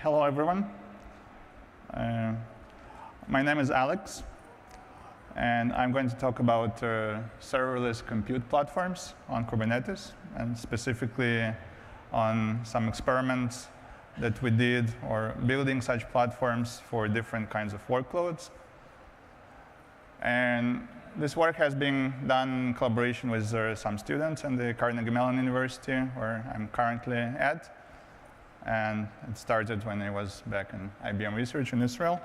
Hello, everyone. My name is Alex, and I'm going to talk about serverless compute platforms on Kubernetes, and specifically on some experiments that we did or building such platforms for different kinds of workloads. And this work has been done in collaboration with some students in the Carnegie Mellon University, where I'm currently at. And it started when I was back in IBM Research in Israel.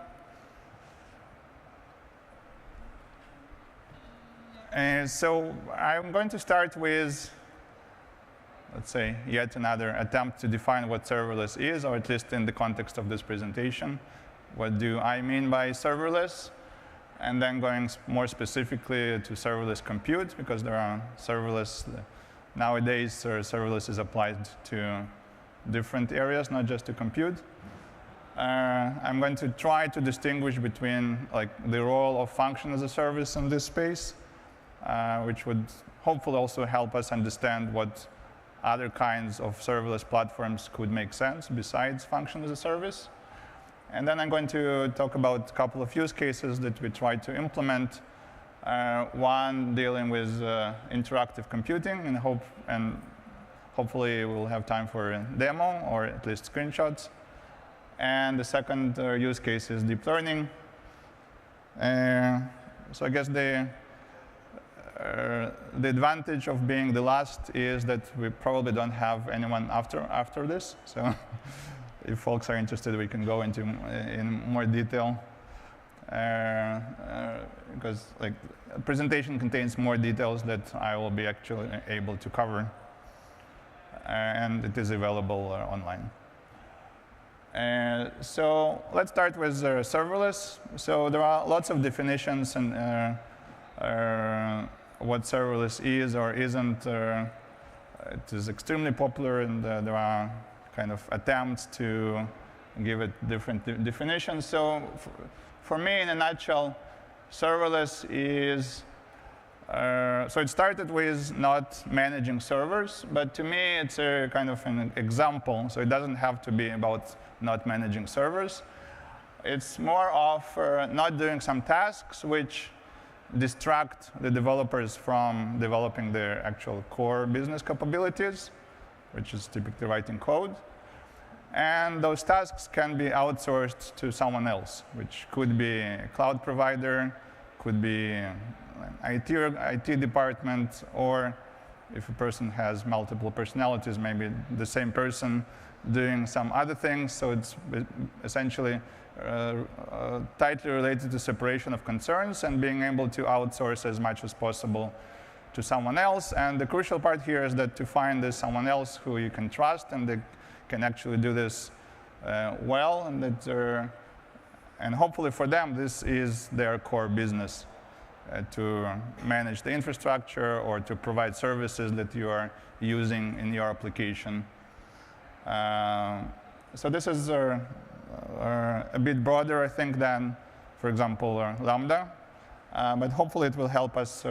And so I'm going to start with, let's say, yet another attempt to define what serverless is, or at least in the context of this presentation. What do I mean by serverless? And then going more specifically to serverless compute, because there are serverless, nowadays serverless is applied to different areas, not just to compute. I'm going to try to distinguish between the role of function as a service in this space, which would hopefully also help us understand what other kinds of serverless platforms could make sense besides function as a service. And then I'm going to talk about a couple of use cases that we try to implement. One dealing with interactive computing, and hopefully we'll have time for a demo or at least screenshots. And the second use case is deep learning. So I guess the advantage of being the last is that we probably don't have anyone after this. So if folks are interested, we can go into in more detail. Because a presentation contains more details that I will be actually able to cover. And it is available online. So let's start with serverless. So there are lots of definitions and what serverless is or isn't. It is extremely popular, and there are kind of attempts to give it different definitions. So for me, in a nutshell, serverless is so it started with not managing servers, but to me, it's a kind of an example. So it doesn't have to be about not managing servers. It's more of not doing some tasks which distract the developers from developing their actual core business capabilities, which is typically writing code. And those tasks can be outsourced to someone else, which could be a cloud provider, could be an IT department, or if a person has multiple personalities, maybe the same person doing some other things. So it's essentially tightly related to separation of concerns and being able to outsource as much as possible to someone else. And the crucial part here is that to find this someone else who you can trust and they can actually do this well, and that and hopefully for them, this is their core business. To manage the infrastructure or to provide services that you are using in your application. So this is a bit broader, I think, than, for example, Lambda. But hopefully it will help us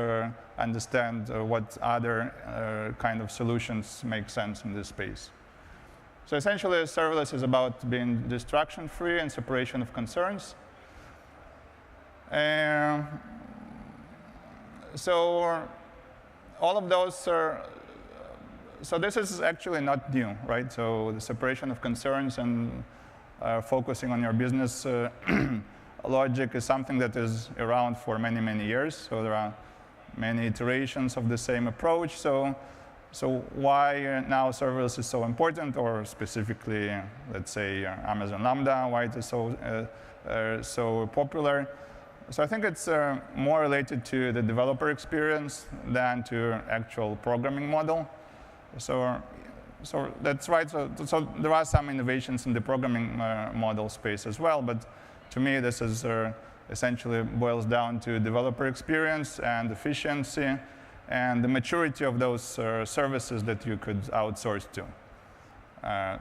understand what other kind of solutions make sense in this space. So essentially, serverless is about being distraction-free and separation of concerns. So all of those are, so this is actually not new, right? So the separation of concerns and focusing on your business logic is something that is around for many, many years. So there are many iterations of the same approach. So why now serverless is so important, or specifically, let's say, Amazon Lambda, why it is so popular? So I think it's more related to the developer experience than to actual programming model. So that's right. So there are some innovations in the programming model space as well. But to me, this is essentially boils down to developer experience and efficiency and the maturity of those services that you could outsource to.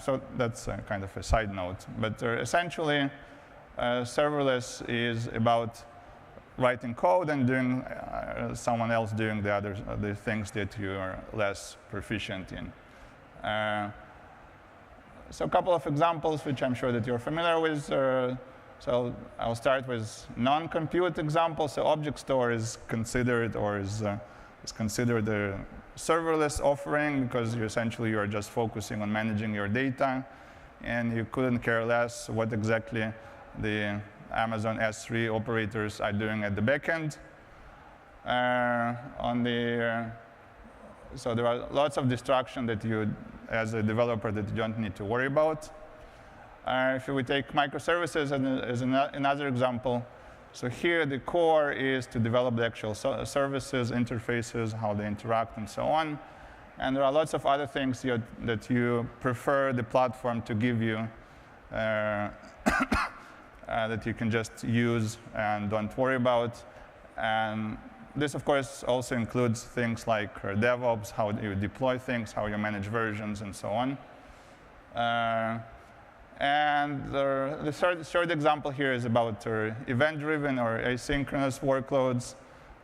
So that's kind of a side note. But essentially, serverless is about writing code and doing someone else doing the things that you are less proficient in. So a couple of examples, which I'm sure that you're familiar with. So I'll start with non-compute example. So object store is considered considered a serverless offering because essentially you're just focusing on managing your data, and you couldn't care less what exactly the Amazon S3 operators are doing at the backend. So there are lots of distraction that you, as a developer, that you don't need to worry about. If we take microservices as another example, so here the core is to develop the actual services, interfaces, how they interact, and so on. And there are lots of other things that you prefer the platform to give you that you can just use and don't worry about. And this, of course, also includes things like DevOps, how you deploy things, how you manage versions, and so on. And the third example here is about event-driven or asynchronous workloads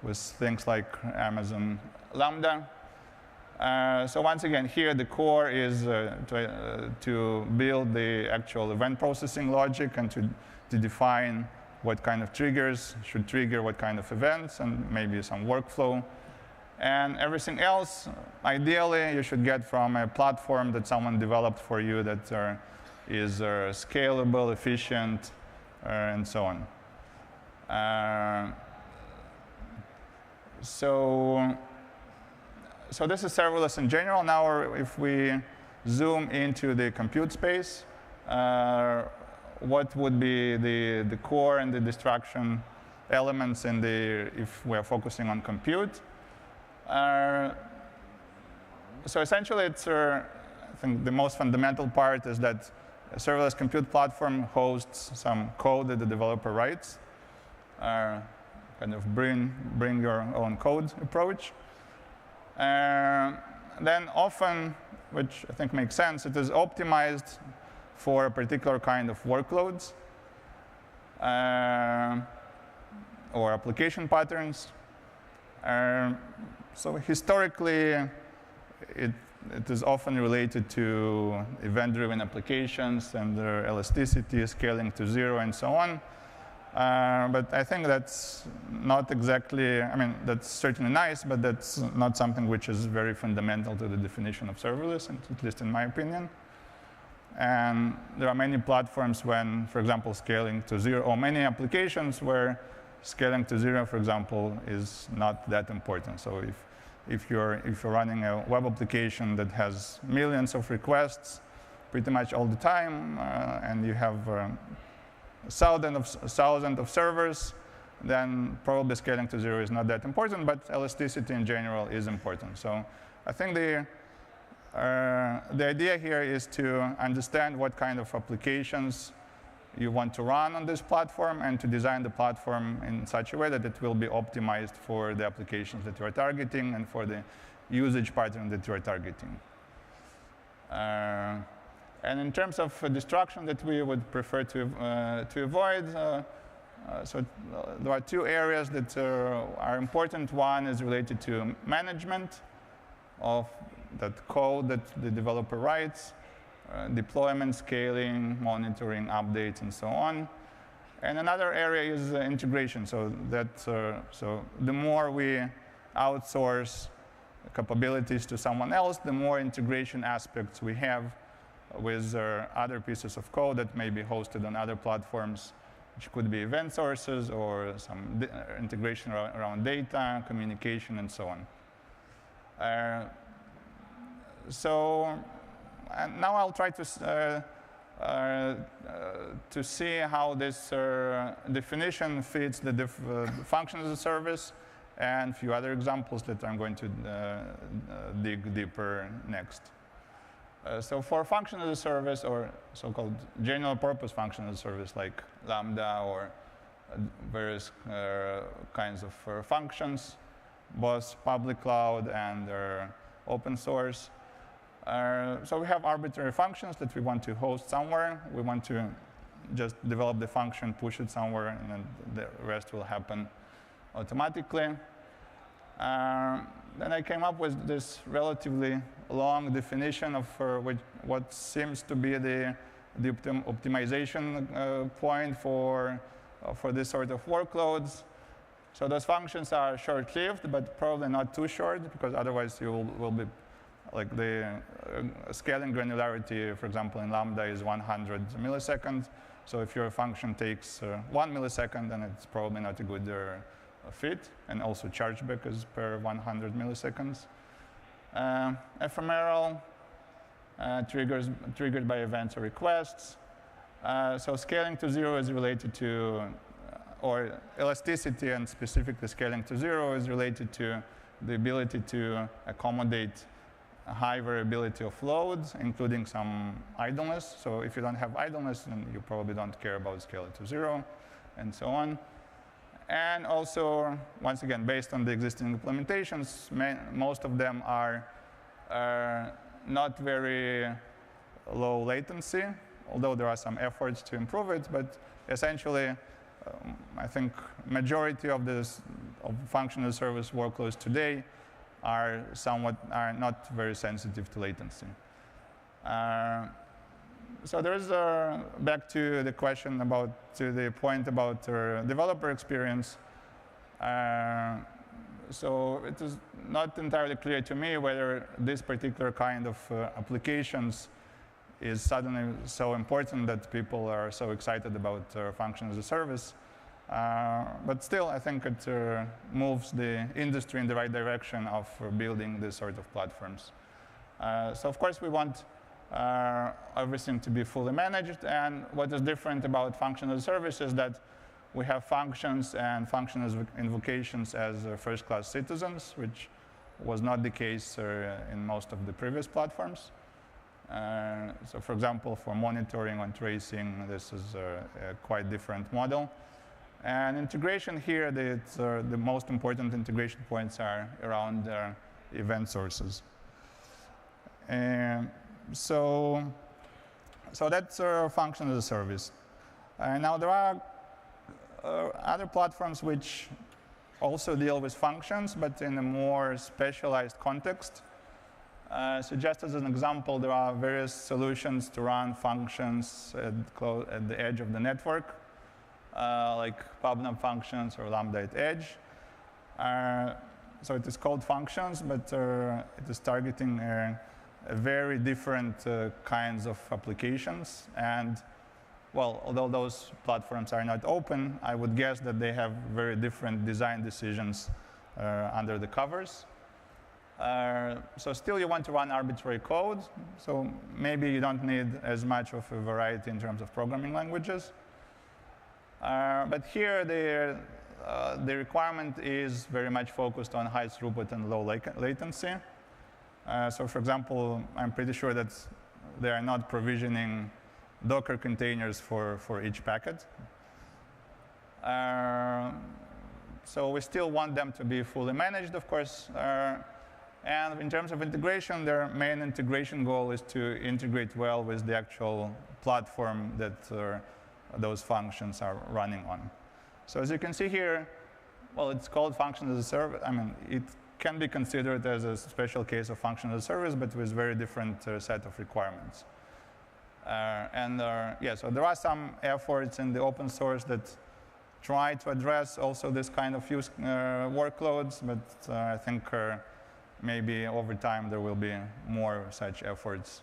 with things like Amazon Lambda. So once again, here the core is to build the actual event processing logic and to define what kind of triggers should trigger what kind of events, and maybe some workflow. And everything else, ideally, you should get from a platform that someone developed for you that is scalable, efficient, and so on. So this is serverless in general. Now, if we zoom into the compute space, what would be the core and the distraction elements if we're focusing on compute? So essentially, I think the most fundamental part is that a serverless compute platform hosts some code that the developer writes, kind of bring your own code approach. Then often, which I think makes sense, it is optimized for a particular kind of workloads or application patterns. So historically, it is often related to event-driven applications and their elasticity, scaling to 0, and so on. But I think that's not exactly, I mean, that's certainly nice, but that's not something which is very fundamental to the definition of serverless, at least in my opinion. And there are many platforms when, for example, scaling to 0, or many applications where scaling to 0, for example, is not that important. So if you're running a web application that has millions of requests pretty much all the time, and you have thousands of servers, then probably scaling to 0 is not that important, but elasticity in general is important. So I think the idea here is to understand what kind of applications you want to run on this platform and to design the platform in such a way that it will be optimized for the applications that you are targeting and for the usage pattern that you are targeting. And in terms of distraction that we would prefer to avoid, so there are two areas that are important. One is related to management of that code that the developer writes, deployment, scaling, monitoring, updates, and so on. And another area is integration. So the more we outsource capabilities to someone else, the more integration aspects we have with other pieces of code that may be hosted on other platforms, which could be event sources or some integration around data, communication, and so on. And now I'll try to see how this definition fits the function as a service, and a few other examples that I'm going to dig deeper next. So for function as a service, or so-called general purpose function as a service, like Lambda or various kinds of functions, both public cloud and open source. So we have arbitrary functions that we want to host somewhere. We want to just develop the function, push it somewhere, and then the rest will happen automatically. Then I came up with this relatively long definition of what seems to be the optimization point for this sort of workloads. So those functions are short-lived, but probably not too short, because otherwise you will be like the scaling granularity, for example, in Lambda is 100 milliseconds. So if your function takes 1 millisecond, then it's probably not a good fit. And also chargeback is per 100 milliseconds. Ephemeral, triggered by events or requests. So scaling to 0 is related to, or elasticity and specifically scaling to 0 is related to the ability to accommodate a high variability of loads, including some idleness. So if you don't have idleness, then you probably don't care about scaling to 0, and so on. And also, once again, based on the existing implementations, most of them are not very low latency, although there are some efforts to improve it. But essentially, I think majority of functional service workloads today are not very sensitive to latency. So there's back to the question to the point about developer experience. So it is not entirely clear to me whether this particular kind of applications is suddenly so important that people are so excited about function as a service. But still, I think it moves the industry in the right direction of building this sort of platforms. So of course, we want everything to be fully managed. And what is different about function as a service is that we have functions and function invocations as first-class citizens, which was not the case in most of the previous platforms. So for example, for monitoring and tracing, this is a quite different model. And integration here, the most important integration points are around event sources. So that's function as a service. Now there are other platforms which also deal with functions, but in a more specialized context. So just as an example, there are various solutions to run functions at the edge of the network, like PubNub functions or Lambda at edge. So it is called functions, but it is targeting very different kinds of applications. And well, although those platforms are not open, I would guess that they have very different design decisions under the covers. So still you want to run arbitrary code. So maybe you don't need as much of a variety in terms of programming languages. But here the requirement is very much focused on high throughput and low latency. So for example, I'm pretty sure that they are not provisioning Docker containers for each packet. So we still want them to be fully managed, of course. And in terms of integration, their main integration goal is to integrate well with the actual platform that those functions are running on. So as you can see here, well, it's called function as a service. I mean, it can be considered as a special case of function as a service, but with very different set of requirements. Yeah, so there are some efforts in the open source that try to address also this kind of use workloads, but I think maybe over time there will be more such efforts.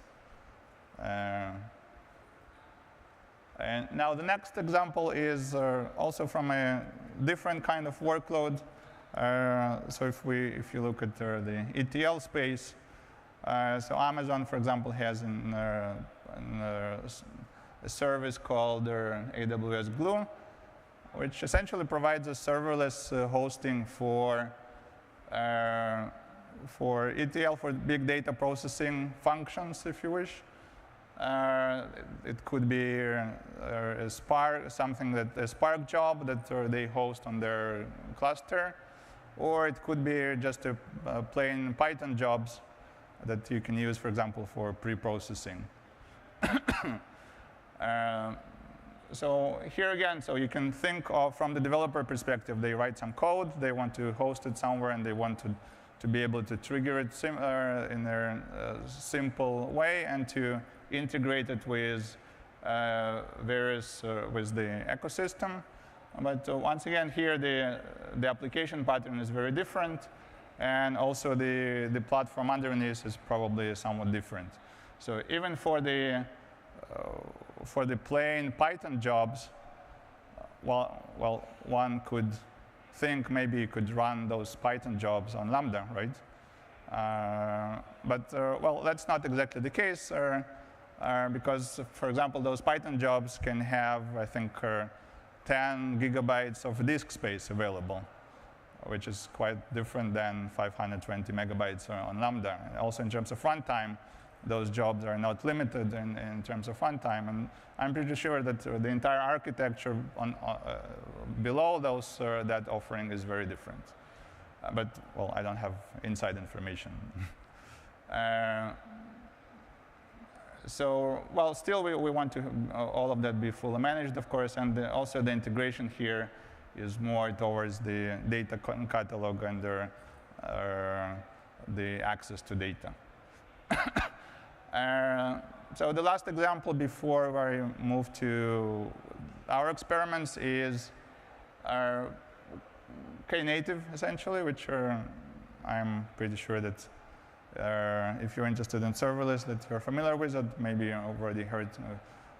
And now the next example is also from a different kind of workload. So if you look at the ETL space, so Amazon, for example, has a service called AWS Glue, which essentially provides a serverless hosting for ETL, for big data processing functions, if you wish. It could be a Spark, a Spark job that they host on their cluster, or it could be just a plain Python jobs that you can use, for example, for pre-processing. So here again, so you can think of from the developer perspective, they write some code, they want to host it somewhere, and they want to to be able to trigger it in a simple way and to integrate it with with the ecosystem. But once again, here the application pattern is very different, and also the platform underneath is probably somewhat different. So even for the plain Python jobs, well, one could think maybe you could run those Python jobs on Lambda, right? Well, that's not exactly the case, because, for example, those Python jobs can have, I think, 10 gigabytes of disk space available, which is quite different than 520 megabytes on Lambda. And also in terms of runtime, those jobs are not limited in terms of runtime. And I'm pretty sure that the entire architecture below that offering is very different. But, well, I don't have inside information. So, well, still we want to all of that be fully managed, of course, and also the integration here is more towards the data catalog and the access to data. So the last example before I move to our experiments is Knative, essentially, which I'm pretty sure that if you're interested in serverless, that you're familiar with it. Maybe you already heard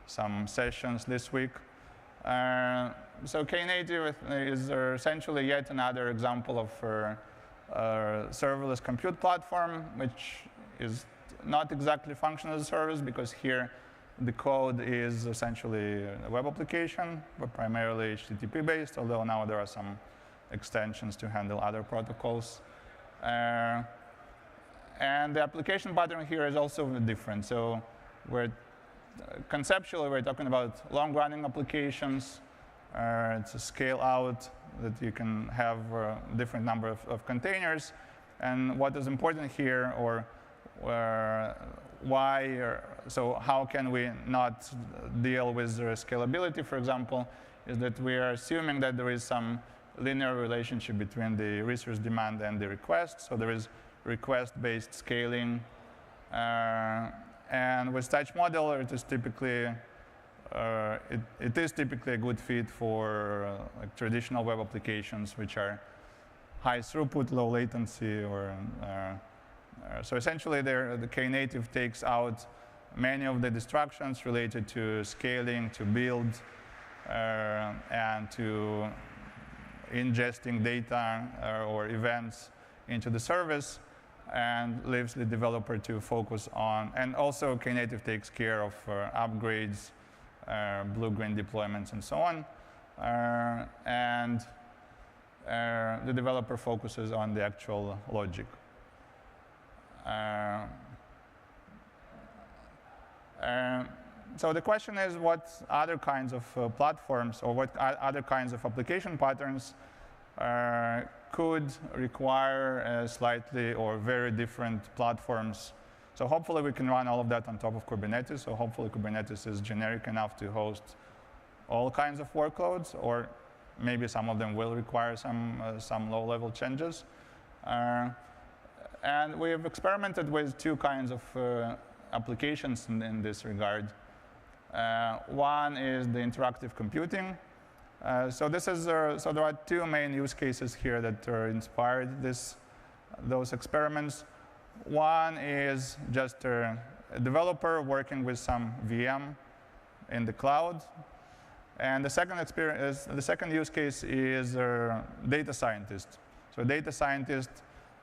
some sessions this week. So Knative is essentially yet another example of serverless compute platform, which is not exactly functional as a service, because here the code is essentially a web application, but primarily HTTP-based, although now there are some extensions to handle other protocols. And the application pattern here is also different. So conceptually, we're talking about long-running applications. It's a scale-out that you can have a different number of containers. And what is important here, so how can we not deal with scalability, for example, is that we are assuming that there is some linear relationship between the resource demand and the request. So there is request-based scaling. And with such model, it is typically a good fit for like traditional web applications, which are high throughput, low latency, so essentially the Knative takes out many of the distractions related to scaling, to build, and to ingesting data or events into the service, and leaves the developer to focus on. And also Knative takes care of upgrades, blue-green deployments, and so on. And the developer focuses on the actual logic. So the question is, what other kinds of platforms or what other kinds of application patterns could require slightly or very different platforms? So hopefully we can run all of that on top of Kubernetes. So hopefully Kubernetes is generic enough to host all kinds of workloads, or maybe some of them will require some low-level changes. And we have experimented with two kinds of applications in this regard. One is the interactive computing. So there are two main use cases here that inspired those experiments. One is just a developer working with some VM in the cloud. And the second use case is a data scientist. So a data scientist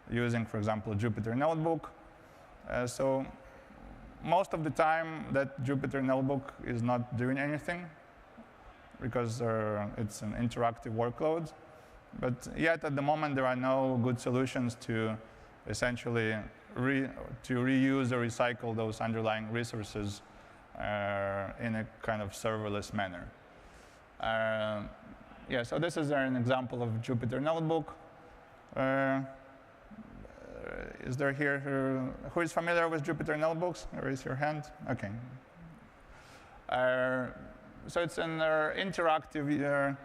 using, for example, Jupyter Notebook. So most of the time, that Jupyter Notebook is not doing anything because it's an interactive workload. But yet, at the moment, there are no good solutions to essentially reuse or recycle those underlying resources in a kind of serverless manner. Yeah, so this is an example of Jupyter Notebook. Is there here who is familiar with Jupyter Notebooks? Raise your hand. OK. So it's an interactive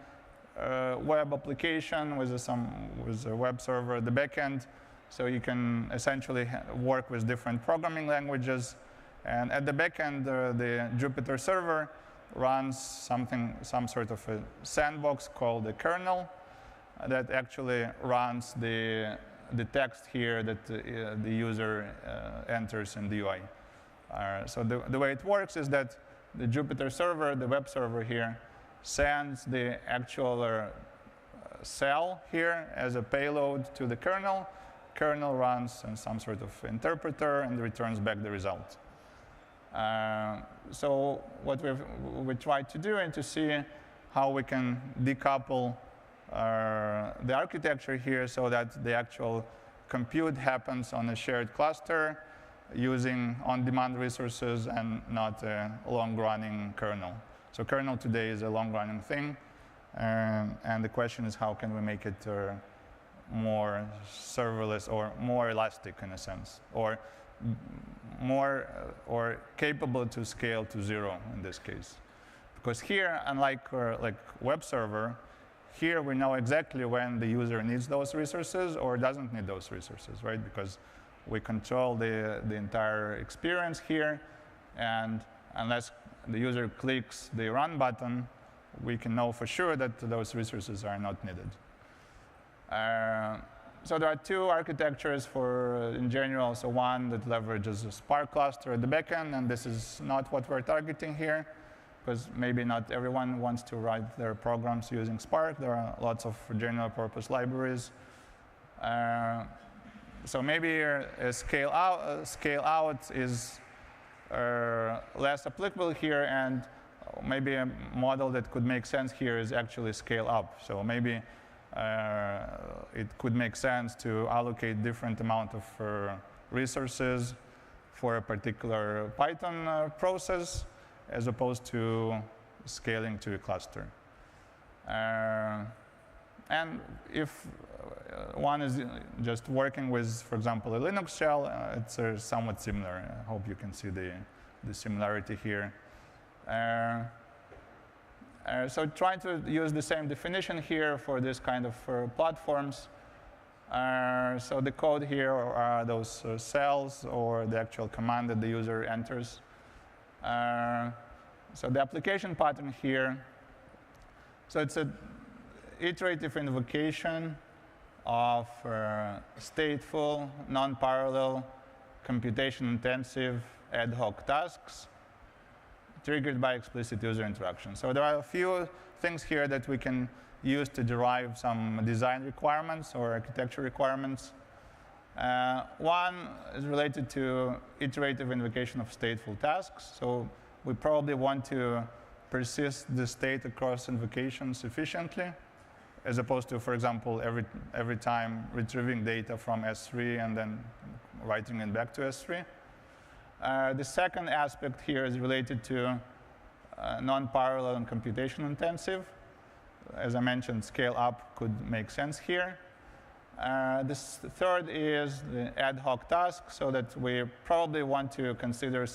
web application with a web server at the back end. So you can essentially work with different programming languages. And at the back end, the Jupyter server runs some sort of a sandbox called the kernel that actually runs the text here that the user enters in the UI. So the way it works is that the Jupyter server, the web server here, sends the actual cell here as a payload to the kernel. Kernel runs in some sort of interpreter and returns back the result. So what we tried to do and to see how we can decouple the architecture here so that the actual compute happens on a shared cluster using on-demand resources and not a long-running kernel. So kernel today is a long-running thing. And the question is, how can we make it more serverless or more elastic in a sense, or more or capable to scale to 0 in this case? Because here, unlike like web server, here we know exactly when the user needs those resources or doesn't need those resources, right? Because we control the entire experience here, and unless the user clicks the run button, we can know for sure that those resources are not needed. So there are two architectures in general. So one that leverages a Spark cluster at the backend, and this is not what we're targeting here, because maybe not everyone wants to write their programs using Spark. There are lots of general purpose libraries. So maybe a scale out is less applicable here, and maybe a model that could make sense here is actually scale up. So maybe it could make sense to allocate different amount of resources for a particular Python process as opposed to scaling to a cluster. And if one is just working with, for example, a Linux shell, it's somewhat similar. I hope you can see the similarity here. So trying to use the same definition here for this kind of platforms. So the code here are those cells or the actual command that the user enters. So the application pattern here, so it's an iterative invocation of stateful, non-parallel, computation-intensive ad hoc tasks triggered by explicit user interaction. So there are a few things here that we can use to derive some design requirements or architecture requirements. One is related to iterative invocation of stateful tasks. So we probably want to persist the state across invocations efficiently, as opposed to, for example, every time retrieving data from S3 and then writing it back to S3. The second aspect here is related to non-parallel and computation intensive. As I mentioned, scale up could make sense here. This third is the ad hoc task, so that we probably want to consider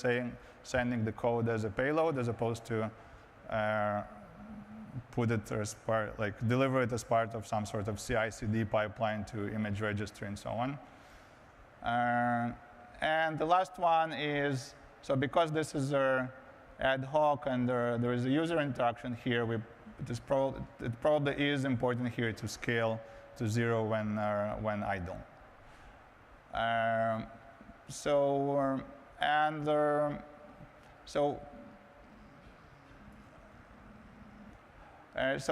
sending the code as a payload as opposed to put it as part, like deliver it as part of some sort of CI/CD pipeline to image registry and so on. And the last one is, so because this is ad hoc and there is a user interaction here, it probably is important here to scale to 0 when idle. So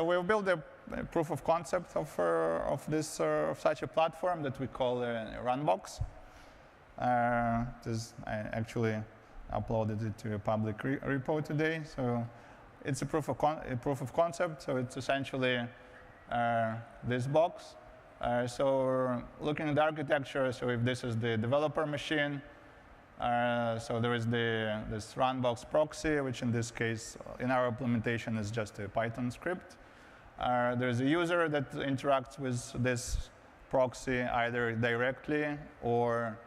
we'll build a proof of concept of such a platform that we call a Runbox. I actually uploaded it to a public repo today. So it's a proof of concept. So it's essentially this box. So looking at the architecture, so if this is the developer machine, so there is this Runbox proxy, which in this case, in our implementation, is just a Python script. There's a user that interacts with this proxy either directly or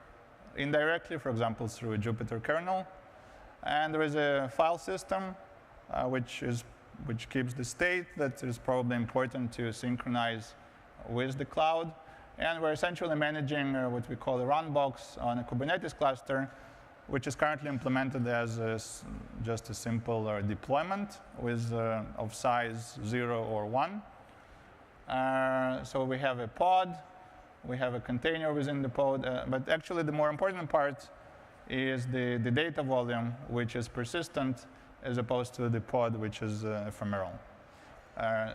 indirectly, for example, through a Jupyter kernel. And there is a file system, which keeps the state that is probably important to synchronize with the cloud. And we're essentially managing what we call a run box on a Kubernetes cluster, which is currently implemented as just a simple deployment with of size 0 or 1. So we have a pod, we have a container within the pod, but actually the more important part is the data volume, which is persistent, as opposed to the pod, which is ephemeral.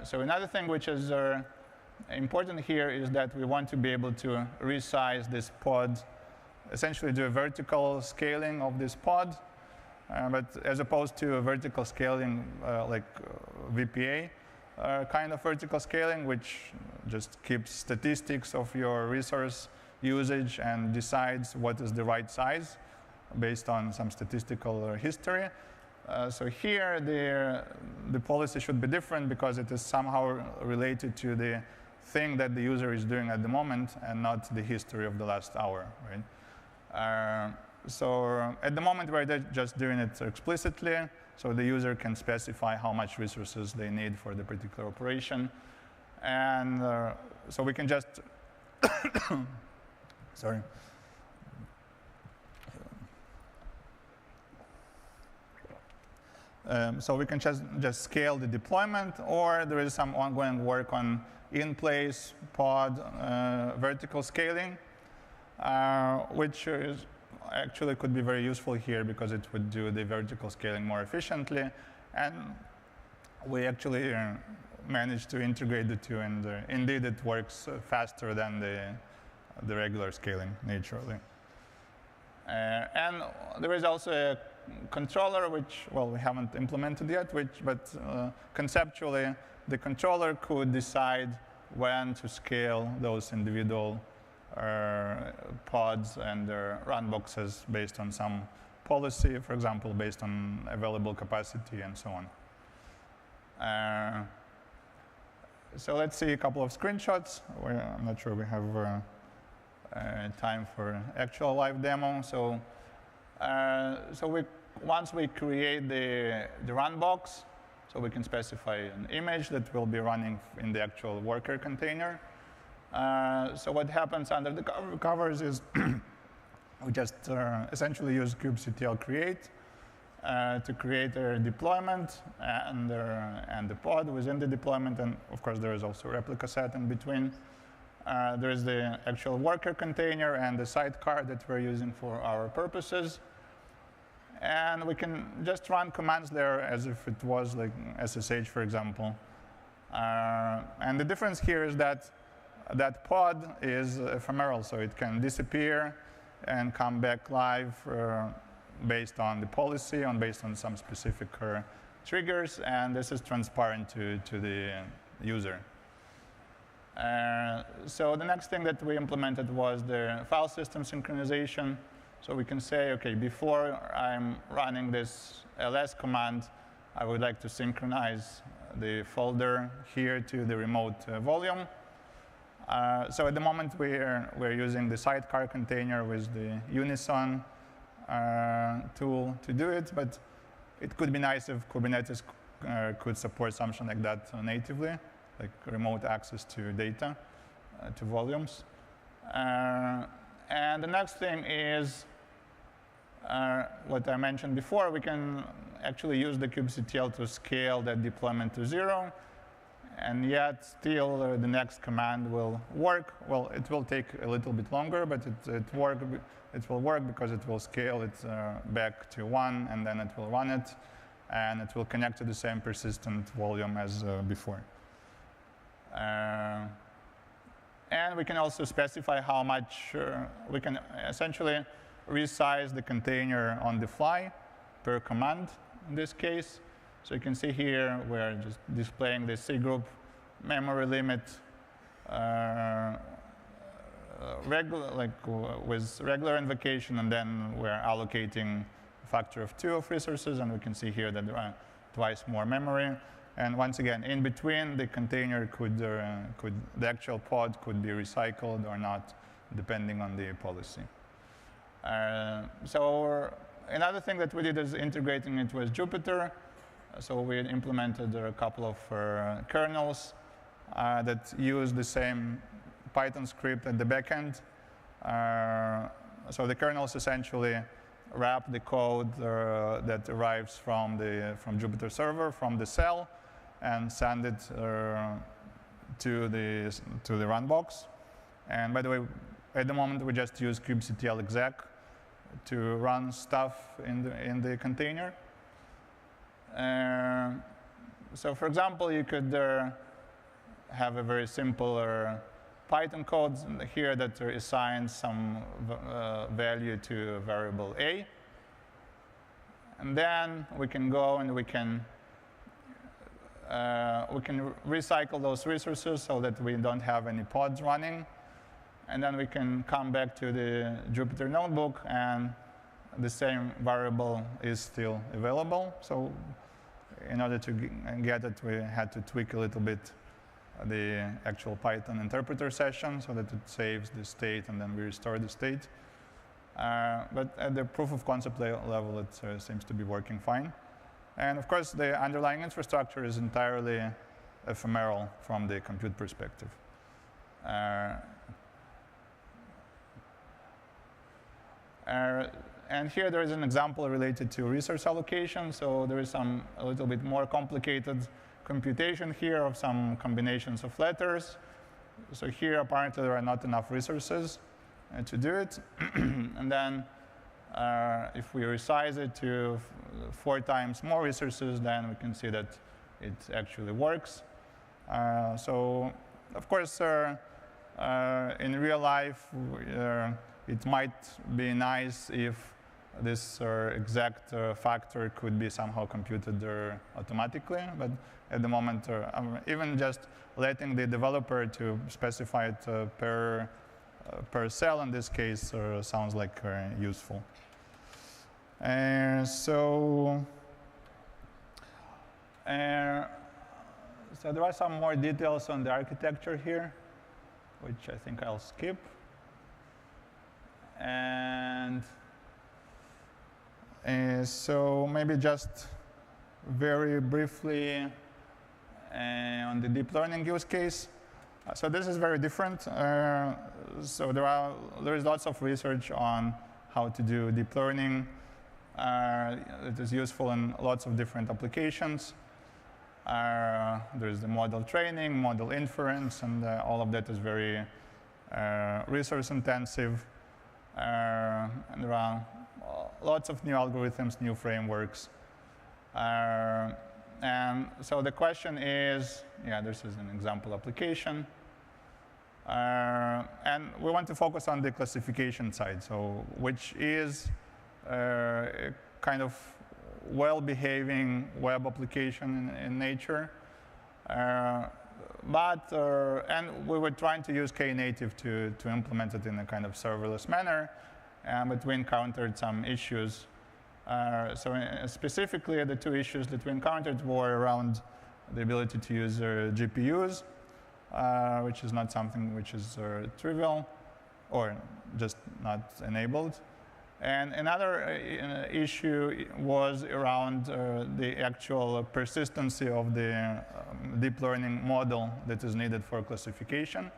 So another thing which is important here is that we want to be able to resize this pod, essentially do a vertical scaling of this pod, but as opposed to a vertical scaling like VPA kind of vertical scaling, which just keeps statistics of your resource usage and decides what is the right size based on some statistical history. So here, the policy should be different because it is somehow related to the thing that the user is doing at the moment and not the history of the last hour, right? So at the moment, we're just doing it explicitly, so the user can specify how much resources they need for the particular operation. And so we can just, sorry. So we can just scale the deployment, or there is some ongoing work on in-place pod vertical scaling, which is actually could be very useful here because it would do the vertical scaling more efficiently. And we actually managed to integrate the two, and indeed it works faster than the regular scaling, naturally. And there is also a controller, which, well, we haven't implemented yet, but conceptually, the controller could decide when to scale those individual pods and run boxes based on some policy, for example, based on available capacity and so on. So let's see a couple of screenshots. I'm not sure we have time for actual live demo. So, once we create the run box, so we can specify an image that will be running in the actual worker container. So what happens under the covers is we just essentially use kubectl create to create a deployment and the pod within the deployment. And of course, there is also a replica set in between. There is the actual worker container and the sidecar that we're using for our purposes. And we can just run commands there as if it was like SSH, for example. And the difference here is that that pod is ephemeral, so it can disappear and come back live based on the policy, based on some specific triggers, and this is transparent to the user. So the next thing that we implemented was the file system synchronization. So we can say, OK, before I'm running this ls command, I would like to synchronize the folder here to the remote volume. So at the moment, we're using the sidecar container with the Unison tool to do it. But it could be nice if Kubernetes could support something like that natively, like remote access to data, to volumes. And the next thing is what I mentioned before. We can actually use the kubectl to scale that deployment to 0. And yet, still, the next command will work. Well, it will take a little bit longer, but it will work because it will scale it back to 1, and then it will run it. And it will connect to the same persistent volume as before. And we can also specify how much we can essentially resize the container on the fly per command in this case. So you can see here we're just displaying the C group memory limit with regular invocation, and then we're allocating a factor of 2 of resources, and we can see here that there are twice more memory. And once again, in between, the container the actual pod could be recycled or not, depending on the policy. So another thing that we did is integrating it with Jupyter. So we implemented a couple of kernels that use the same Python script at the backend. So the kernels essentially wrap the code that arrives from Jupyter server, from the cell, and send it to the run box. And by the way, at the moment, we just use kubectl exec to run stuff in the container. So for example, you could have a very simple Python code here that assigns some value to a variable a. And then we can go and we can recycle those resources so that we don't have any pods running. And then we can come back to the Jupyter notebook, and the same variable is still available. So in order to get it, we had to tweak a little bit the actual Python interpreter session so that it saves the state and then we restore the state. But at the proof of concept level, it seems to be working fine. And of course, the underlying infrastructure is entirely ephemeral from the compute perspective. And here there is an example related to resource allocation. So there is a little bit more complicated computation here of some combinations of letters. So here, apparently, there are not enough resources to do it. And then if we resize it to 4 times more resources, then we can see that it actually works. So of course, in real life, it might be nice if this exact factor could be somehow computed automatically. But at the moment, even just letting the developer to specify it per cell in this case sounds like useful. So there are some more details on the architecture here, which I think I'll skip. And so maybe just very briefly on the deep learning use case. So this is very different. So there is lots of research on how to do deep learning. It is useful in lots of different applications. There's the model training, model inference, and all of that is very resource intensive. And there are lots of new algorithms, new frameworks. And so the question is, this is an example application. And we want to focus on the classification side, so which is a kind of well-behaving web application in nature. And we were trying to use Knative to implement it in a kind of serverless manner, but we encountered some issues. So specifically, the 2 issues that we encountered were around the ability to use GPUs, which is not something which is trivial, or just not enabled. And another issue was around the actual persistency of the deep learning model that is needed for classification,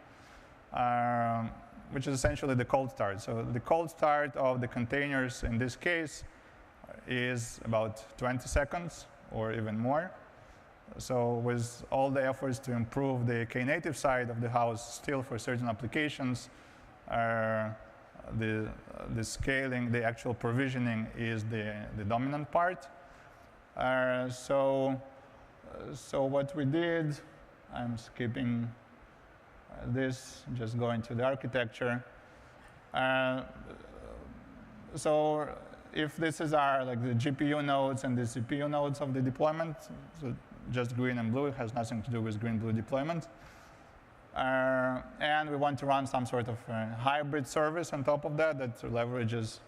which is essentially the cold start. So the cold start of the containers in this case is about 20 seconds or even more. So with all the efforts to improve the Knative side of the house, still for certain applications, the scaling, the actual provisioning is the dominant part. So what we did, I'm skipping this, just going to the architecture. So if this is the GPU nodes and the CPU nodes of the deployment, so just green and blue, it has nothing to do with green-blue deployment. And we want to run some sort of hybrid service on top of that leverages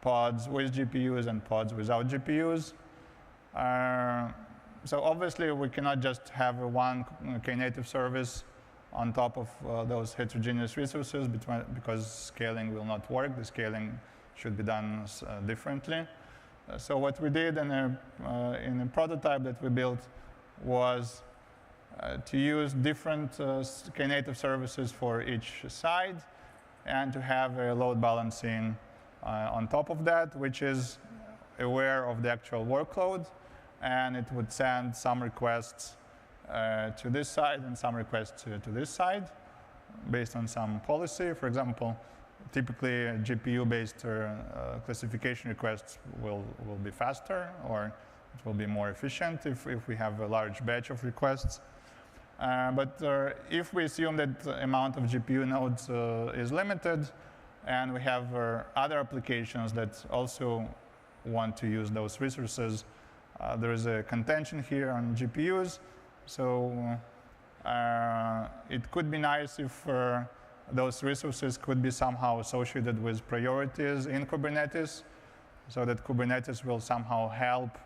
pods with GPUs and pods without GPUs. So obviously, we cannot just have one Knative service on top of those heterogeneous resources because scaling will not work. The scaling should be done differently. So what we did in a prototype that we built was to use different Knative services for each side, and to have a load balancing on top of that, which is aware of the actual workload, and it would send some requests to this side and some requests to this side based on some policy. For example, typically GPU-based classification requests will be faster, or it will be more efficient if we have a large batch of requests. But if we assume that the amount of GPU nodes is limited, and we have other applications that also want to use those resources, there is a contention here on GPUs. So it could be nice if those resources could be somehow associated with priorities in Kubernetes, so that Kubernetes will somehow help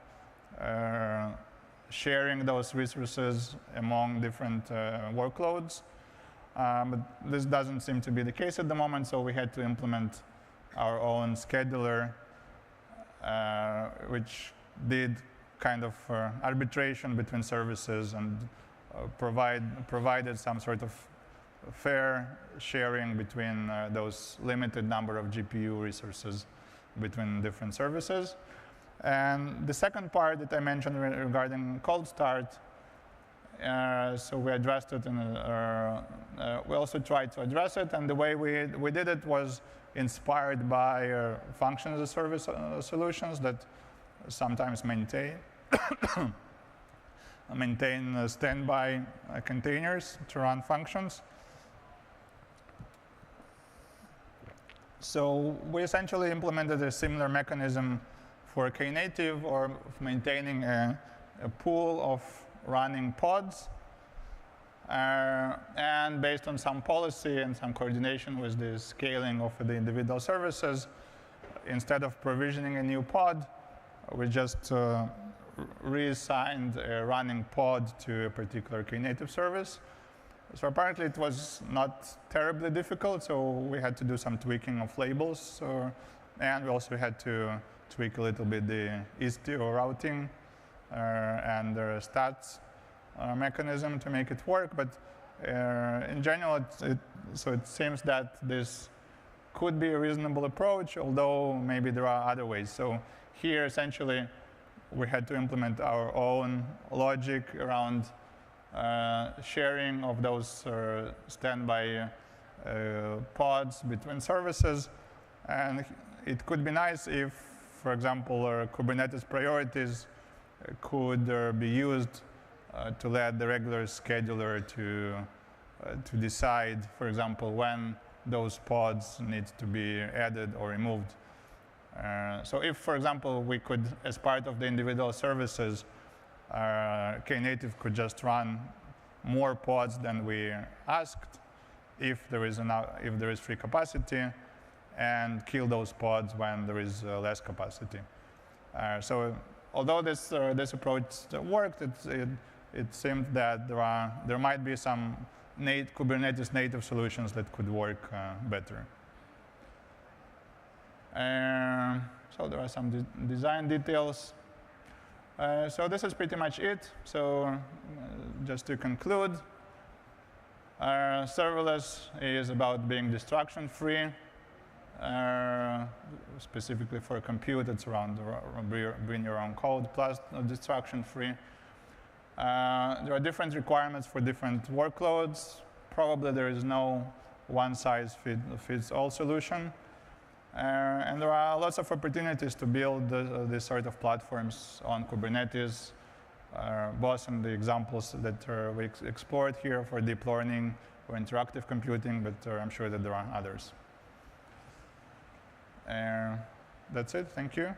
sharing those resources among different workloads. But this doesn't seem to be the case at the moment, so we had to implement our own scheduler, which did kind of arbitration between services and provided some sort of fair sharing between those limited number of GPU resources between different services. And the second part that I mentioned regarding cold start, so we addressed it, and we also tried to address it. And the way we did it was inspired by function as a service solutions that sometimes maintain standby containers to run functions. So we essentially implemented a similar mechanism for Knative, or maintaining a pool of running pods. And based on some policy and some coordination with the scaling of the individual services, instead of provisioning a new pod, we just reassigned a running pod to a particular Knative service. So apparently it was not terribly difficult, so we had to do some tweaking of labels, and we also had to tweak a little bit the Istio routing and the stats mechanism to make it work. But in general, so it seems that this could be a reasonable approach, although maybe there are other ways. So here, essentially, we had to implement our own logic around sharing of those standby pods between services. And it could be nice if, for example, Kubernetes priorities could be used to let the regular scheduler to decide, for example, when those pods need to be added or removed. So if, for example, we could, as part of the individual services, Knative could just run more pods than we asked if there is free capacity, and kill those pods when there is less capacity. So although this approach worked, it seemed that there might be some Kubernetes native solutions that could work better. So there are some design details. So this is pretty much it. So just to conclude, serverless is about being destruction-free. Specifically for compute, it's around bring your own code plus destruction-free. There are different requirements for different workloads. Probably there is no one-size-fits-all solution. And there are lots of opportunities to build this sort of platforms on Kubernetes, both in the examples that we explored here for deep learning or interactive computing, but I'm sure that there are others. That's it. Thank you.